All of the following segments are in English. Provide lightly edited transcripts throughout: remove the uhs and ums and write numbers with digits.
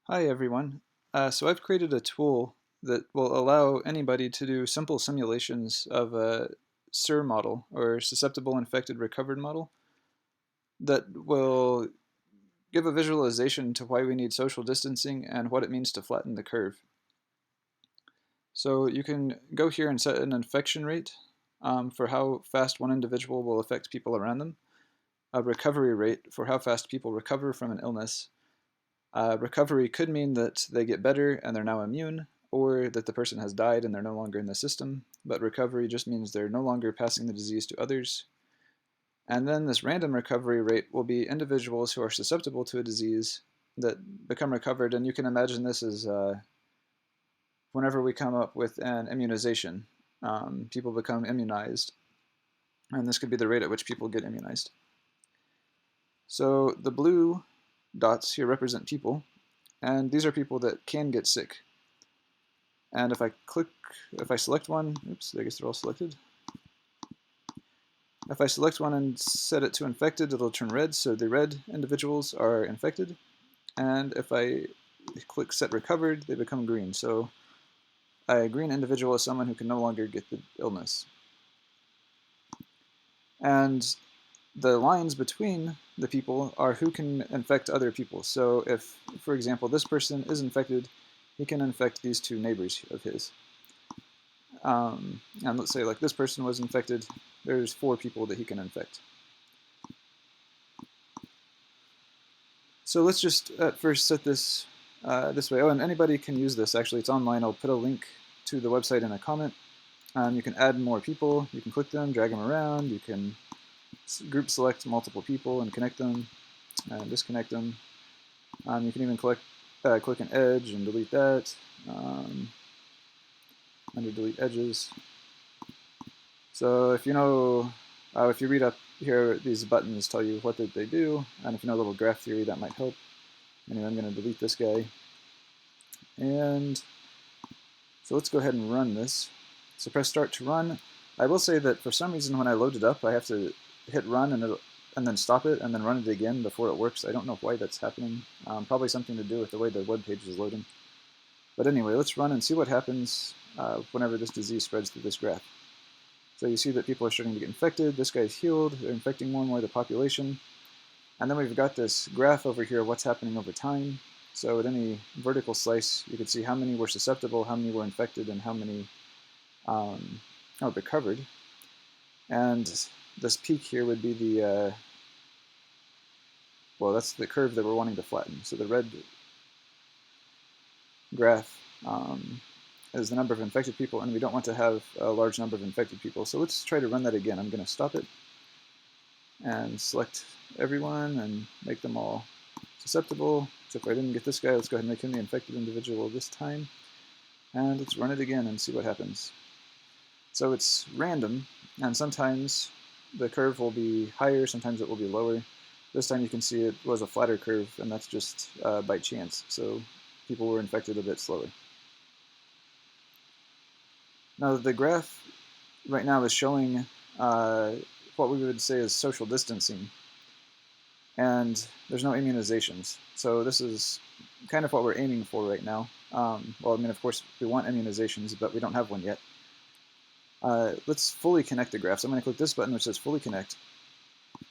Hi everyone. So I've created a tool that will allow anybody to do simple simulations of a SIR model, or susceptible infected recovered model, that will give a visualization to why we need social distancing and what it means to flatten the curve. So you can go here and set an infection rate for how fast one individual will affect people around them, a recovery rate for how fast people recover from an illness. Recovery could mean that they get better and they're now immune, or that the person has died and they're no longer in the system, but recovery just means they're no longer passing the disease to others. And then this random recovery rate will be individuals who are susceptible to a disease that become recovered, and you can imagine this as whenever we come up with an immunization, people become immunized, and this could be the rate at which people get immunized. So the blue dots here represent people, and these are people that can get sick. And if I select one, oops, I guess they're all selected. If I select one and set it to infected, it'll turn red, so the red individuals are infected. And if I click set recovered, they become green. So a green individual is someone who can no longer get the illness. And the lines between the people are who can infect other people. So if, for example, this person is infected, he can infect these two neighbors of his. And let's say like this person was infected, there's 4 people that he can infect. So let's just at first set this this way. Oh, and anybody can use this. Actually, it's online. I'll put a link to the website in a comment. You can add more people. You can click them, drag them around. You can group select multiple people and connect them and disconnect them. You can even click an edge and delete that. Under delete edges. So if you know, if you read up here, these buttons tell you what they do, and if you know a little graph theory, that might help. Anyway, I'm going to delete this guy. And so let's go ahead and run this. So press start to run. I will say that for some reason when I load it up, I have to hit run and then stop it and then run it again before it works. I don't know why that's happening. Probably something to do with the way the web page is loading. But anyway, let's run and see what happens whenever this disease spreads through this graph. So you see that people are starting to get infected. This guy's healed. They're infecting more and more of the population. And then we've got this graph over here, what's happening over time. So at any vertical slice, you can see how many were susceptible, how many were infected, and how many recovered. And this peak here would be the, well, that's the curve that we're wanting to flatten. So the red graph is the number of infected people, and we don't want to have a large number of infected people. So let's try to run that again. I'm going to stop it and select everyone and make them all susceptible. Except I didn't get this guy. Let's go ahead and make him the infected individual this time. And let's run it again and see what happens. So it's random, and sometimes the curve will be higher, sometimes it will be lower. This time you can see it was a flatter curve, and that's just by chance. So people were infected a bit slower. Now the graph right now is showing what we would say is social distancing, and there's no immunizations. So this is kind of what we're aiming for right now. Well, I mean, of course, we want immunizations, but we don't have one yet. Let's fully connect the graph. So I'm going to click this button which says fully connect,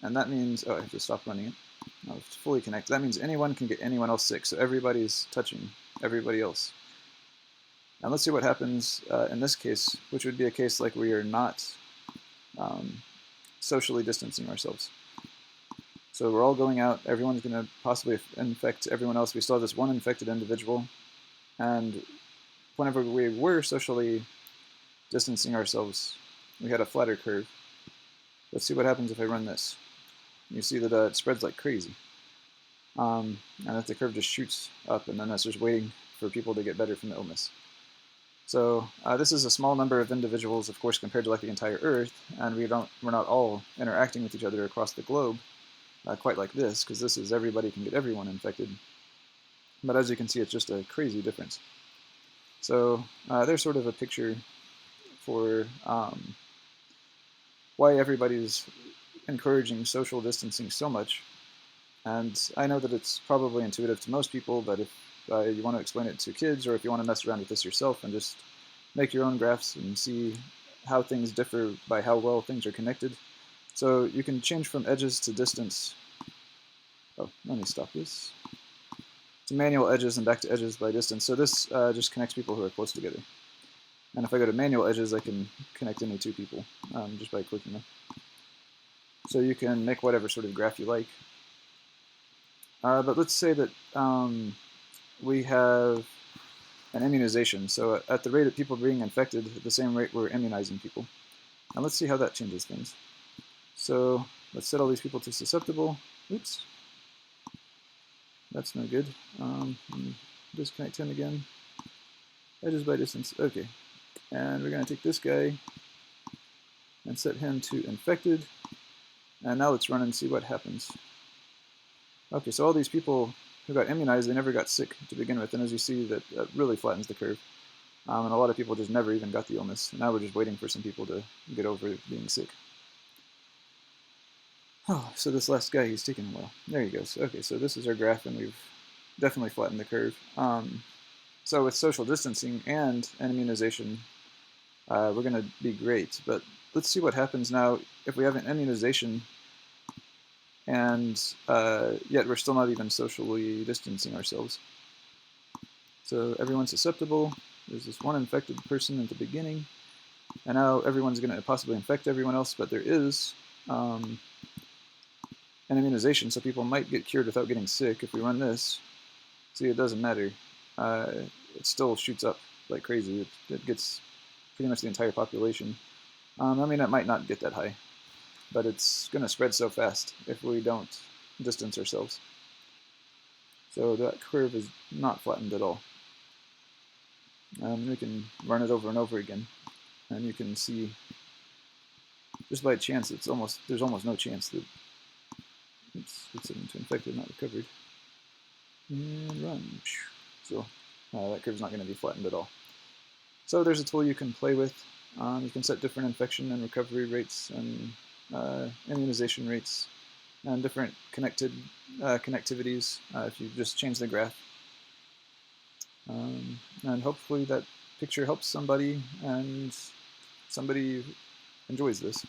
and that means, oh, I have to stop running it. No, it's fully connect. That means anyone can get anyone else sick, so everybody's touching everybody else. And let's see what happens in this case, which would be a case like we are not socially distancing ourselves. So we're all going out, everyone's going to possibly infect everyone else. We still have this one infected individual, and whenever we were socially distancing ourselves, we had a flatter curve. Let's see what happens if I run this. You see that it spreads like crazy. And that the curve just shoots up, and then that's just waiting for people to get better from the illness. So this is a small number of individuals, of course, compared to like the entire Earth, and we're not all interacting with each other across the globe quite like this, because this is everybody can get everyone infected. But as you can see, it's just a crazy difference. So there's sort of a picture for why everybody's encouraging social distancing so much. And I know that it's probably intuitive to most people, but if you want to explain it to kids, or if you want to mess around with this yourself and just make your own graphs and see how things differ by how well things are connected. So you can change from edges to distance. Oh, let me stop this. To manual edges and back to edges by distance. So this just connects people who are close together. And if I go to manual edges, I can connect any two people just by clicking them. So you can make whatever sort of graph you like. But let's say that we have an immunization. So at the rate of people being infected, at the same rate we're immunizing people. And let's see how that changes things. So let's set all these people to susceptible. Oops. That's no good. Disconnect him again. Edges by distance. Okay. And we're going to take this guy and set him to infected. And now let's run and see what happens. Okay, so all these people who got immunized, they never got sick to begin with. And as you see, that really flattens the curve. And a lot of people just never even got the illness. Now we're just waiting for some people to get over being sick. Oh, so this last guy, he's taking a while. There he goes. Okay, so this is our graph, and we've definitely flattened the curve. So with social distancing and an immunization, we're going to be great. But let's see what happens now if we have an immunization and yet we're still not even socially distancing ourselves. So everyone's susceptible. There's this one infected person at the beginning, and now everyone's going to possibly infect everyone else, but there is an immunization, so people might get cured without getting sick. If we run this, see, it doesn't matter. It still shoots up like crazy. It gets pretty much the entire population. I mean, it might not get that high, but it's going to spread so fast if we don't distance ourselves. So that curve is not flattened at all. We can run it over and over again, and you can see just by chance there's almost no chance that it's into infected, not recovered. And run. So that curve's not going to be flattened at all. So there's a tool you can play with. You can set different infection and recovery rates and immunization rates and different connectivities if you just change the graph. And hopefully that picture helps somebody and somebody enjoys this.